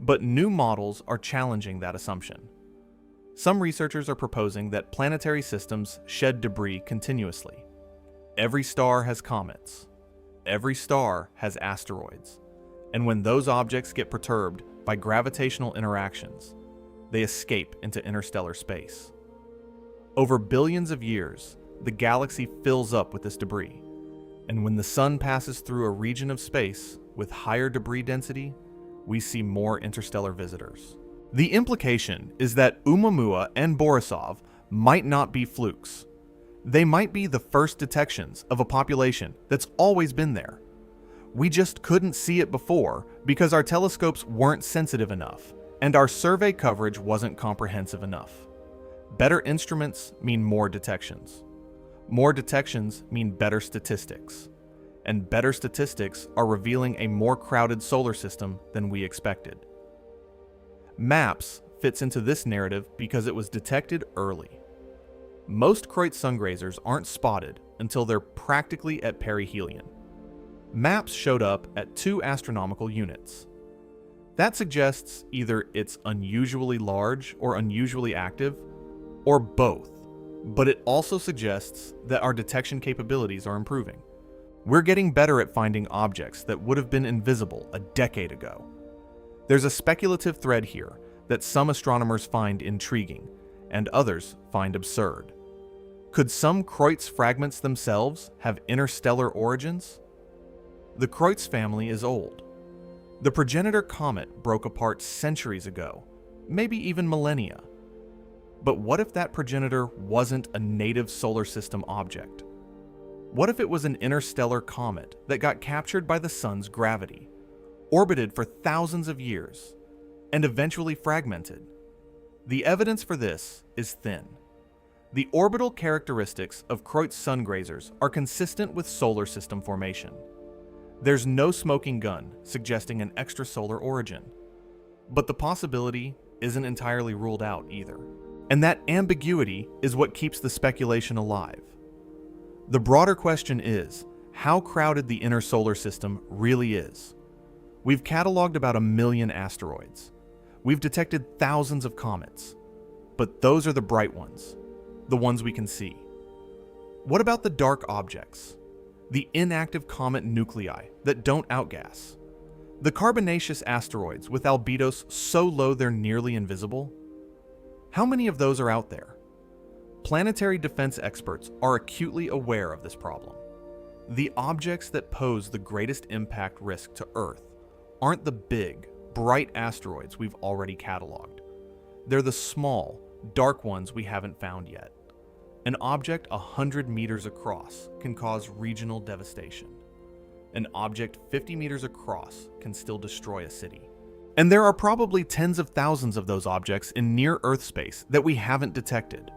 but new models are challenging that assumption. Some researchers are proposing that planetary systems shed debris continuously. Every star has comets. Every star has asteroids. And when those objects get perturbed by gravitational interactions, they escape into interstellar space. Over billions of years, the galaxy fills up with this debris, and when the Sun passes through a region of space with higher debris density, we see more interstellar visitors. The implication is that Oumuamua and Borisov might not be flukes. They might be the first detections of a population that's always been there. We just couldn't see it before because our telescopes weren't sensitive enough and our survey coverage wasn't comprehensive enough. Better instruments mean more detections. More detections mean better statistics. And better statistics are revealing a more crowded solar system than we expected. MAPS fits into this narrative because it was detected early. Most Comet sungrazers aren't spotted until they're practically at perihelion. MAPS showed up at 2 astronomical units. That suggests either it's unusually large or unusually active, or both, but it also suggests that our detection capabilities are improving. We're getting better at finding objects that would have been invisible a decade ago. There's a speculative thread here that some astronomers find intriguing and others find absurd. Could some Comet fragments themselves have interstellar origins? The Comet family is old. The progenitor comet broke apart centuries ago, maybe even millennia. But what if that progenitor wasn't a native solar system object? What if it was an interstellar comet that got captured by the sun's gravity, orbited for thousands of years, and eventually fragmented? The evidence for this is thin. The orbital characteristics of Comet sungrazers are consistent with solar system formation. There's no smoking gun suggesting an extrasolar origin, but the possibility isn't entirely ruled out either. And that ambiguity is what keeps the speculation alive. The broader question is how crowded the inner solar system really is. We've cataloged about 1 million asteroids. We've detected thousands of comets. But those are the bright ones, the ones we can see. What about the dark objects? The inactive comet nuclei that don't outgas? The carbonaceous asteroids with albedos so low they're nearly invisible? How many of those are out there? Planetary defense experts are acutely aware of this problem. The objects that pose the greatest impact risk to Earth aren't the big, bright asteroids we've already cataloged. They're the small, dark ones we haven't found yet. An object 100 meters across can cause regional devastation. An object 50 meters across can still destroy a city. And there are probably tens of thousands of those objects in near-Earth space that we haven't detected.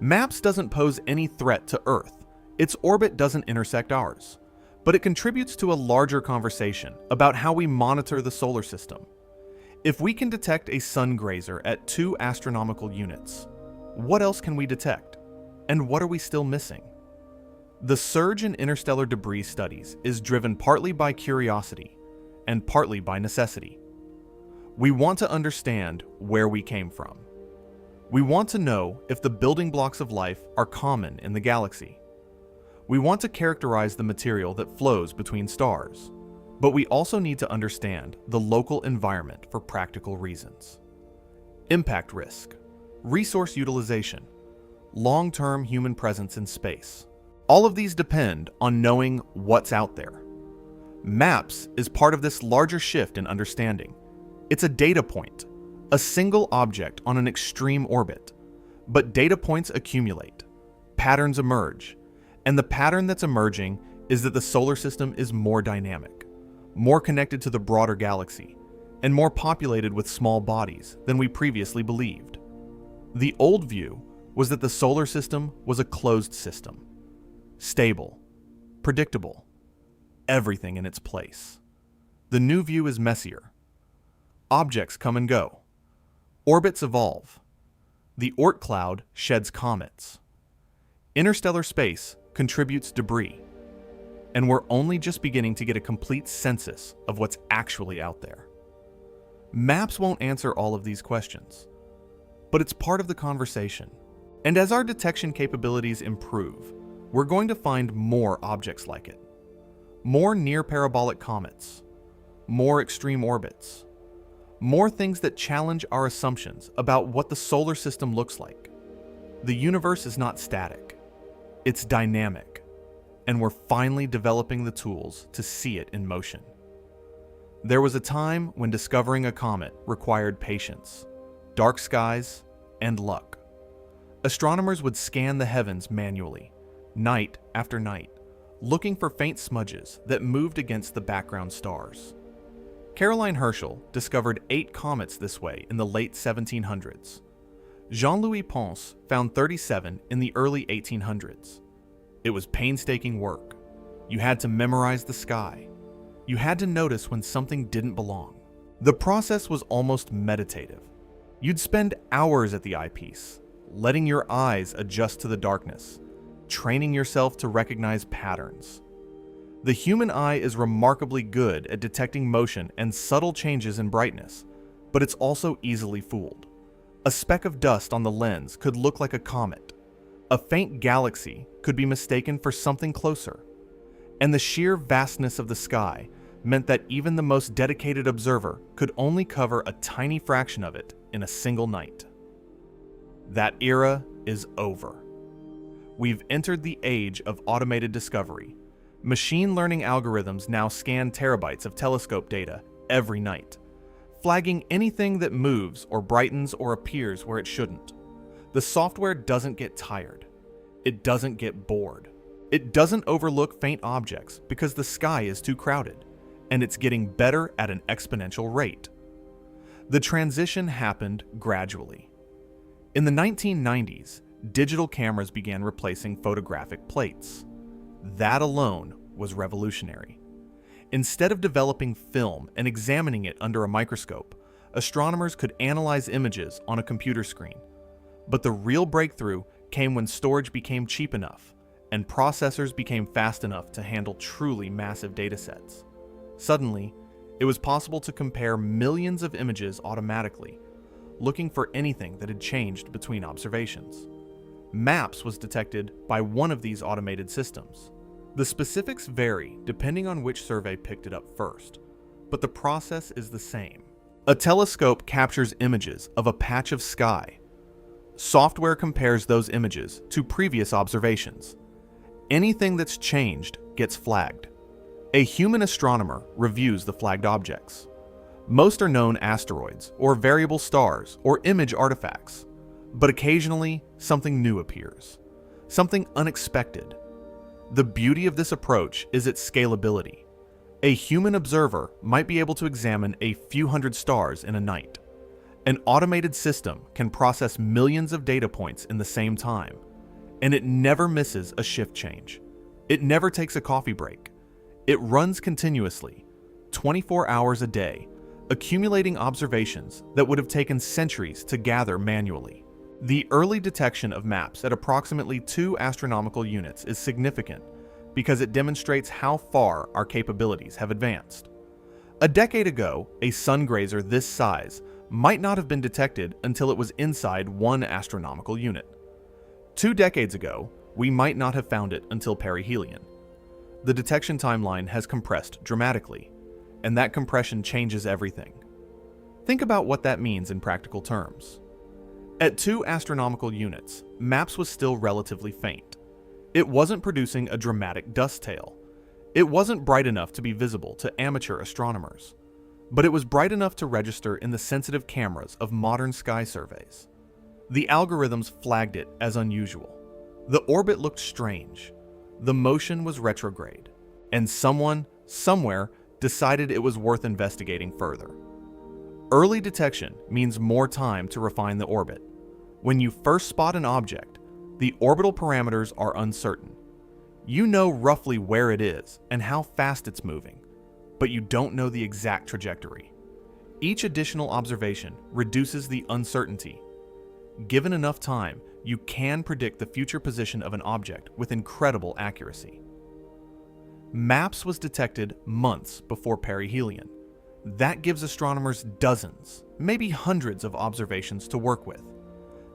MAPS doesn't pose any threat to Earth. Its orbit doesn't intersect ours. But it contributes to a larger conversation about how we monitor the solar system. If we can detect a sun grazer at 2 astronomical units, what else can we detect? And what are we still missing? The surge in interstellar debris studies is driven partly by curiosity and partly by necessity. We want to understand where we came from. We want to know if the building blocks of life are common in the galaxy. We want to characterize the material that flows between stars, but we also need to understand the local environment for practical reasons. Impact risk, resource utilization, long-term human presence in space. All of these depend on knowing what's out there. MAPS is part of this larger shift in understanding. It's a data point, a single object on an extreme orbit. But data points accumulate, patterns emerge, and the pattern that's emerging is that the solar system is more dynamic, more connected to the broader galaxy, and more populated with small bodies than we previously believed. The old view was that the solar system was a closed system, stable, predictable, everything in its place. The new view is messier. Objects come and go. Orbits evolve. The Oort cloud sheds comets. Interstellar space contributes debris. And we're only just beginning to get a complete census of what's actually out there. MAPS won't answer all of these questions, but it's part of the conversation. And as our detection capabilities improve, we're going to find more objects like it. More near-parabolic comets. More extreme orbits. More things that challenge our assumptions about what the solar system looks like. The universe is not static. It's dynamic. And we're finally developing the tools to see it in motion. There was a time when discovering a comet required patience, dark skies, and luck. Astronomers would scan the heavens manually, night after night, looking for faint smudges that moved against the background stars. Caroline Herschel discovered 8 comets this way in the late 1700s. Jean-Louis Pons found 37 in the early 1800s. It was painstaking work. You had to memorize the sky. You had to notice when something didn't belong. The process was almost meditative. You'd spend hours at the eyepiece, letting your eyes adjust to the darkness, training yourself to recognize patterns. The human eye is remarkably good at detecting motion and subtle changes in brightness, but it's also easily fooled. A speck of dust on the lens could look like a comet. A faint galaxy could be mistaken for something closer. And the sheer vastness of the sky meant that even the most dedicated observer could only cover a tiny fraction of it in a single night. That era is over. We've entered the age of automated discovery. Machine learning algorithms now scan terabytes of telescope data every night, flagging anything that moves or brightens or appears where it shouldn't. The software doesn't get tired. It doesn't get bored. It doesn't overlook faint objects because the sky is too crowded, and it's getting better at an exponential rate. The transition happened gradually. In the 1990s, digital cameras began replacing photographic plates. That alone was revolutionary. Instead of developing film and examining it under a microscope, astronomers could analyze images on a computer screen. But the real breakthrough came when storage became cheap enough and processors became fast enough to handle truly massive datasets. Suddenly, it was possible to compare millions of images automatically, looking for anything that had changed between observations. MAPS was detected by one of these automated systems. The specifics vary depending on which survey picked it up first, but the process is the same. A telescope captures images of a patch of sky. Software compares those images to previous observations. Anything that's changed gets flagged. A human astronomer reviews the flagged objects. Most are known asteroids, or variable stars, or image artifacts. But occasionally, something new appears. Something unexpected. The beauty of this approach is its scalability. A human observer might be able to examine a few hundred stars in a night. An automated system can process millions of data points in the same time, and it never misses a shift change. It never takes a coffee break. It runs continuously, 24 hours a day, accumulating observations that would have taken centuries to gather manually. The early detection of MAPS at approximately 2 astronomical units is significant because it demonstrates how far our capabilities have advanced. A decade ago, a sungrazer this size might not have been detected until it was inside 1 astronomical unit. 2 decades ago, we might not have found it until perihelion. The detection timeline has compressed dramatically, and that compression changes everything. Think about what that means in practical terms. At 2 astronomical units, MAPS was still relatively faint. It wasn't producing a dramatic dust tail. It wasn't bright enough to be visible to amateur astronomers, but it was bright enough to register in the sensitive cameras of modern sky surveys. The algorithms flagged it as unusual. The orbit looked strange. The motion was retrograde, and someone, somewhere, decided it was worth investigating further. Early detection means more time to refine the orbit. When you first spot an object, the orbital parameters are uncertain. You know roughly where it is and how fast it's moving, but you don't know the exact trajectory. Each additional observation reduces the uncertainty. Given enough time, you can predict the future position of an object with incredible accuracy. MAPS was detected months before perihelion. That gives astronomers dozens, maybe hundreds of observations to work with.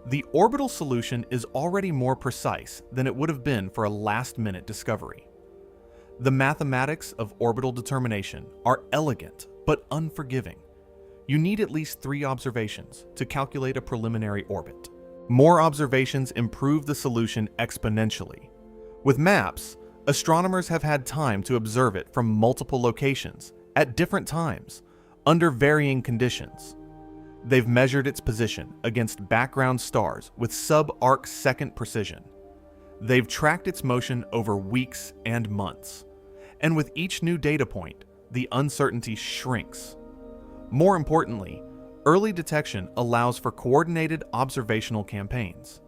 The orbital solution is already more precise than it would have been for a last-minute discovery. The mathematics of orbital determination are elegant but unforgiving. You need at least 3 observations to calculate a preliminary orbit. More observations improve the solution exponentially. With MAPS, astronomers have had time to observe it from multiple locations at different times, under varying conditions. They've measured its position against background stars with sub-arc second precision. They've tracked its motion over weeks and months. And with each new data point, the uncertainty shrinks. More importantly, early detection allows for coordinated observational campaigns.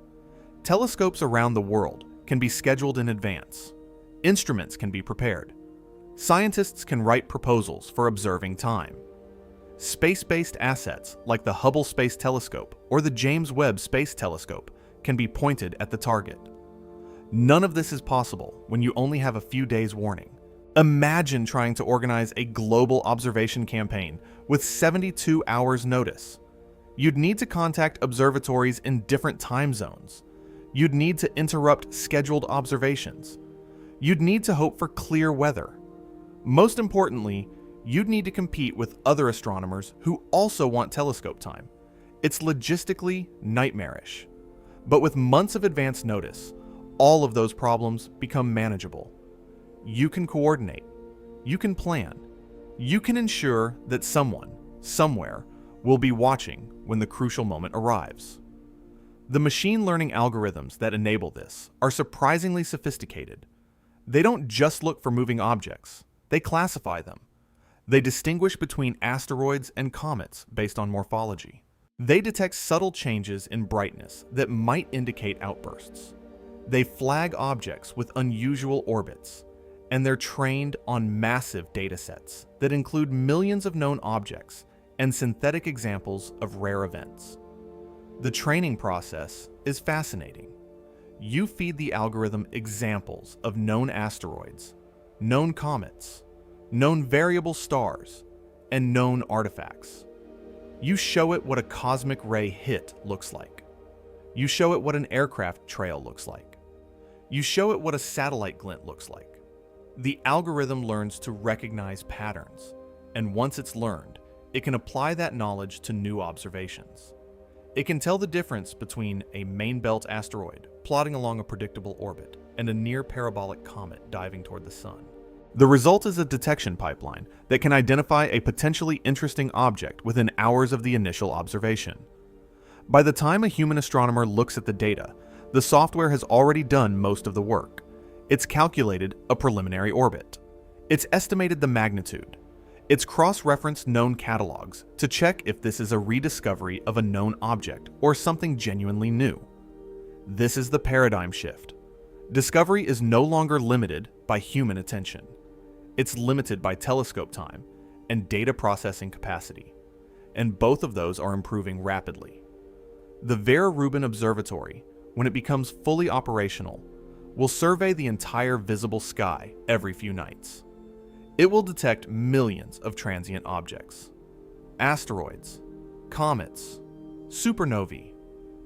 Telescopes around the world can be scheduled in advance. Instruments can be prepared. Scientists can write proposals for observing time. Space-based assets like the Hubble Space Telescope or the James Webb Space Telescope can be pointed at the target. None of this is possible when you only have a few days' warning. Imagine trying to organize a global observation campaign with 72 hours notice. You'd need to contact observatories in different time zones. You'd need to interrupt scheduled observations. You'd need to hope for clear weather. Most importantly, you'd need to compete with other astronomers who also want telescope time. It's logistically nightmarish. But with months of advance notice, all of those problems become manageable. You can coordinate. You can plan. You can ensure that someone, somewhere, will be watching when the crucial moment arrives. The machine learning algorithms that enable this are surprisingly sophisticated. They don't just look for moving objects, they classify them. They distinguish between asteroids and comets based on morphology. They detect subtle changes in brightness that might indicate outbursts. They flag objects with unusual orbits, and they're trained on massive datasets that include millions of known objects and synthetic examples of rare events. The training process is fascinating. You feed the algorithm examples of known asteroids, known comets, known variable stars, and known artifacts. You show it what a cosmic ray hit looks like. You show it what an aircraft trail looks like. You show it what a satellite glint looks like. The algorithm learns to recognize patterns, and once it's learned, it can apply that knowledge to new observations. It can tell the difference between a main belt asteroid plodding along a predictable orbit and a near parabolic comet diving toward the sun. The result is a detection pipeline that can identify a potentially interesting object within hours of the initial observation. By the time a human astronomer looks at the data, the software has already done most of the work. It's calculated a preliminary orbit. It's estimated the magnitude. It's cross-referenced known catalogs to check if this is a rediscovery of a known object or something genuinely new. This is the paradigm shift. Discovery is no longer limited by human attention. It's limited by telescope time and data processing capacity, and both of those are improving rapidly. The Vera Rubin Observatory, when it becomes fully operational, will survey the entire visible sky every few nights. It will detect millions of transient objects. Asteroids, comets, supernovae,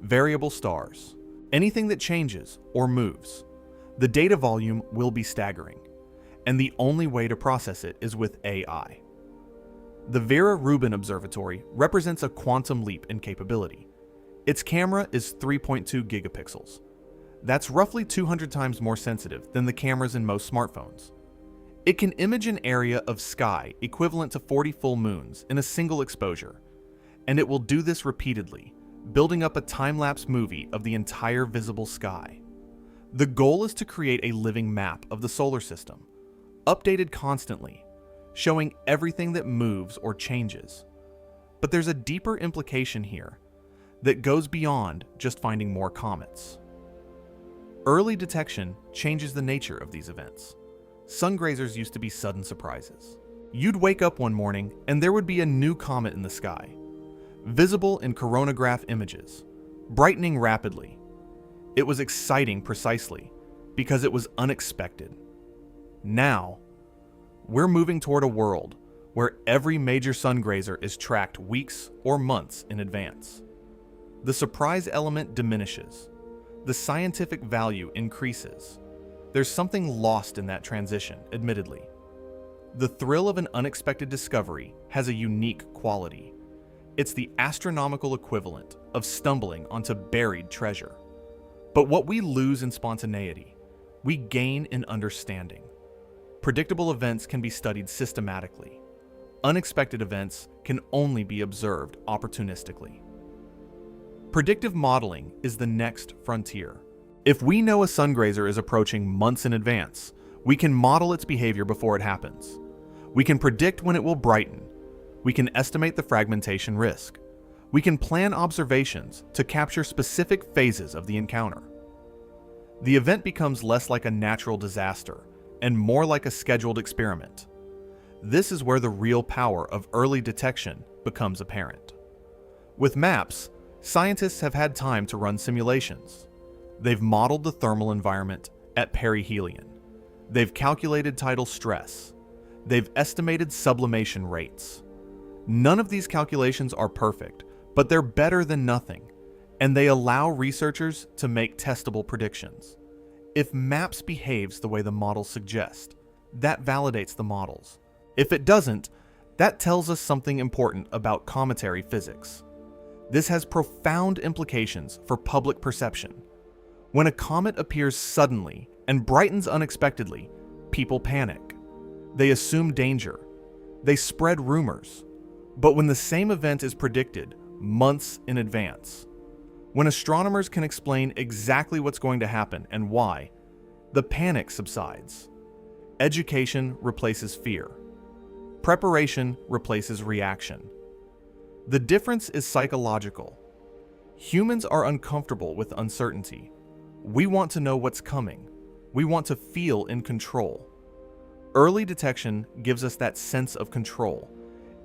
variable stars, anything that changes or moves. The data volume will be staggering, and the only way to process it is with AI. The Vera Rubin Observatory represents a quantum leap in capability. Its camera is 3.2 gigapixels. That's roughly 200 times more sensitive than the cameras in most smartphones. It can image an area of sky equivalent to 40 full moons in a single exposure, and it will do this repeatedly, building up a time-lapse movie of the entire visible sky. The goal is to create a living map of the solar system, updated constantly, showing everything that moves or changes. But there's a deeper implication here that goes beyond just finding more comets. Early detection changes the nature of these events. Sungrazers used to be sudden surprises. You'd wake up one morning and there would be a new comet in the sky, visible in coronagraph images, brightening rapidly. It was exciting precisely because it was unexpected. Now, we're moving toward a world where every major sungrazer is tracked weeks or months in advance. The surprise element diminishes. The scientific value increases. There's something lost in that transition, admittedly. The thrill of an unexpected discovery has a unique quality. It's the astronomical equivalent of stumbling onto buried treasure. But what we lose in spontaneity, we gain in understanding. Predictable events can be studied systematically. unexpected events can only be observed opportunistically. Predictive modeling is the next frontier. If we know a sungrazer is approaching months in advance, we can model its behavior before it happens. We can predict when it will brighten. We can estimate the fragmentation risk. We can plan observations to capture specific phases of the encounter. The event becomes less like a natural disaster and more like a scheduled experiment. This is where the real power of early detection becomes apparent. With maps, scientists have had time to run simulations. They've modeled the thermal environment at perihelion. They've calculated tidal stress. They've estimated sublimation rates. None of these calculations are perfect, but they're better than nothing, and they allow researchers to make testable predictions. If MAPS behaves the way the models suggest, that validates the models. If it doesn't, that tells us something important about cometary physics. This has profound implications for public perception. When a comet appears suddenly and brightens unexpectedly, people panic. They assume danger. They spread rumors. But when the same event is predicted months in advance, when astronomers can explain exactly what's going to happen and why, the panic subsides. Education replaces fear. Preparation replaces reaction. The difference is psychological. Humans are uncomfortable with uncertainty. We want to know what's coming. We want to feel in control. Early detection gives us that sense of control,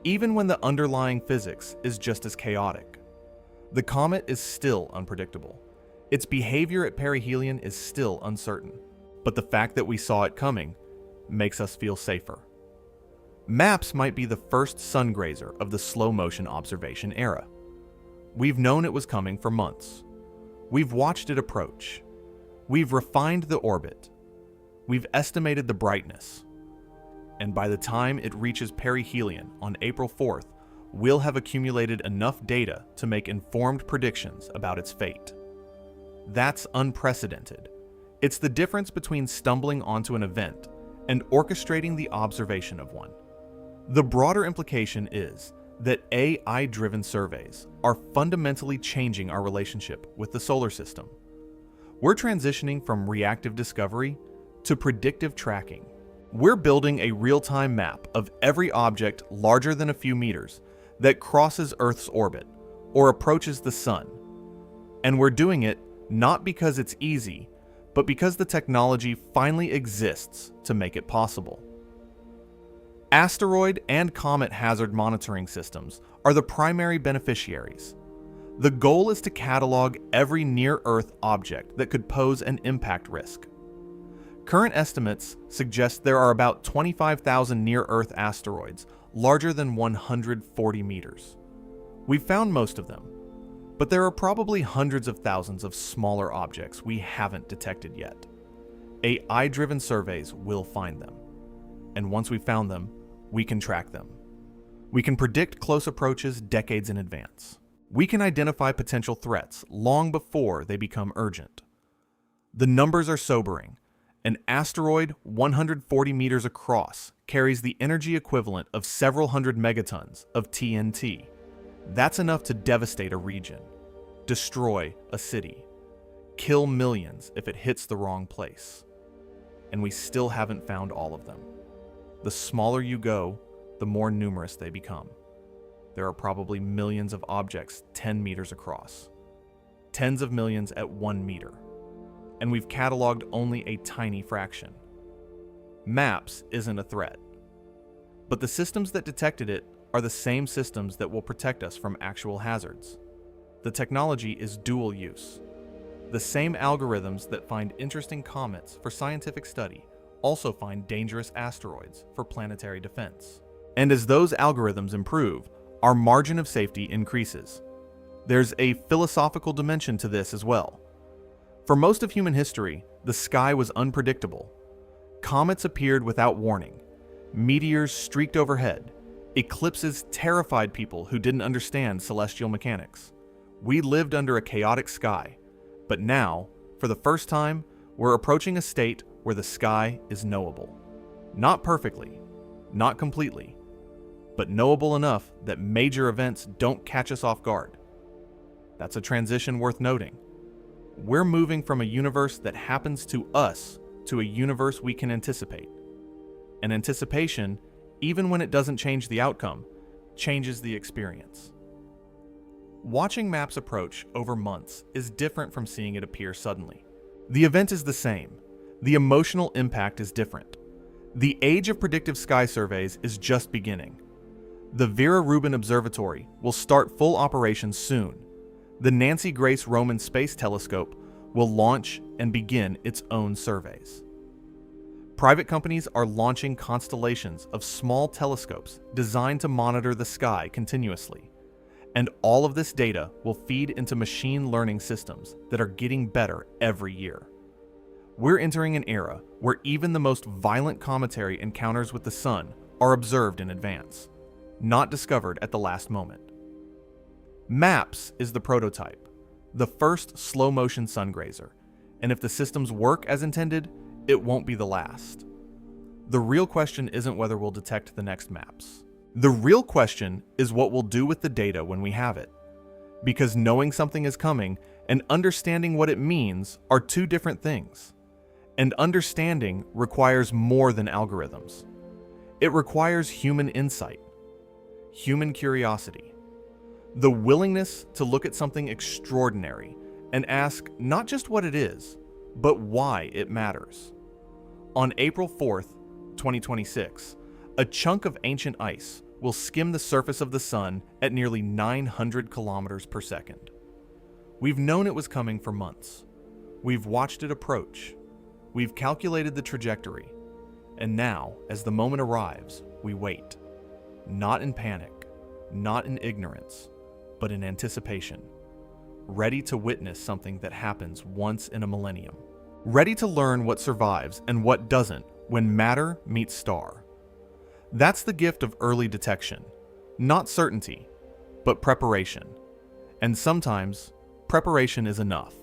even when the underlying physics is just as chaotic. The comet is still unpredictable. Its behavior at perihelion is still uncertain. But the fact that we saw it coming makes us feel safer. MAPS might be the first sungrazer of the slow-motion observation era. We've known it was coming for months. We've watched it approach. We've refined the orbit. We've estimated the brightness. And by the time it reaches perihelion on April 4th, we'll have accumulated enough data to make informed predictions about its fate. That's unprecedented. It's the difference between stumbling onto an event and orchestrating the observation of one. The broader implication is that AI-driven surveys are fundamentally changing our relationship with the solar system. We're transitioning from reactive discovery to predictive tracking. We're building a real-time map of every object larger than a few meters that crosses Earth's orbit or approaches the Sun. And we're doing it not because it's easy, but because the technology finally exists to make it possible. Asteroid and comet hazard monitoring systems are the primary beneficiaries. The goal is to catalog every near-Earth object that could pose an impact risk. Current estimates suggest there are about 25,000 near-Earth asteroids larger than 140 meters. We've found most of them, but there are probably hundreds of thousands of smaller objects we haven't detected yet. AI-driven surveys will find them, and once we've found them, we can track them. We can predict close approaches decades in advance. We can identify potential threats long before they become urgent. The numbers are sobering. An asteroid 140 meters across carries the energy equivalent of several hundred megatons of TNT. That's enough to devastate a region, destroy a city, kill millions if it hits the wrong place. And we still haven't found all of them. The smaller you go, the more numerous they become. There are probably millions of objects 10 meters across, tens of millions at 1 meter. And we've cataloged only a tiny fraction. MAPS isn't a threat, but the systems that detected it are the same systems that will protect us from actual hazards. The technology is dual use. The same algorithms that find interesting comets for scientific study also find dangerous asteroids for planetary defense. And as those algorithms improve, our margin of safety increases. There's a philosophical dimension to this as well. For most of human history, the sky was unpredictable. Comets appeared without warning. Meteors streaked overhead. Eclipses terrified people who didn't understand celestial mechanics. We lived under a chaotic sky, but now, for the first time, we're approaching a state where the sky is knowable. Not perfectly, not completely, but knowable enough that major events don't catch us off guard. That's a transition worth noting. We're moving from a universe that happens to us to a universe we can anticipate. And anticipation, even when it doesn't change the outcome, changes the experience. Watching maps approach over months is different from seeing it appear suddenly. The event is the same. The emotional impact is different. The age of predictive sky surveys is just beginning. The Vera Rubin Observatory will start full operations soon. The Nancy Grace Roman Space Telescope will launch and begin its own surveys. Private companies are launching constellations of small telescopes designed to monitor the sky continuously. And all of this data will feed into machine learning systems that are getting better every year. We're entering an era where even the most violent cometary encounters with the sun are observed in advance, not discovered at the last moment. MAPS is the prototype, the first slow-motion sungrazer, and if the systems work as intended, it won't be the last. The real question isn't whether we'll detect the next MAPS. The real question is what we'll do with the data when we have it. Because knowing something is coming and understanding what it means are two different things. And understanding requires more than algorithms. It requires human insight, human curiosity, the willingness to look at something extraordinary and ask not just what it is, but why it matters. On April 4th, 2026, a chunk of ancient ice will skim the surface of the sun at nearly 900 kilometers per second. We've known it was coming for months. We've watched it approach. We've calculated the trajectory. And now, as the moment arrives, we wait. Not in panic, not in ignorance, but in anticipation. Ready to witness something that happens once in a millennium. Ready to learn what survives and what doesn't when matter meets star. That's the gift of early detection. Not certainty, but preparation. And sometimes, preparation is enough.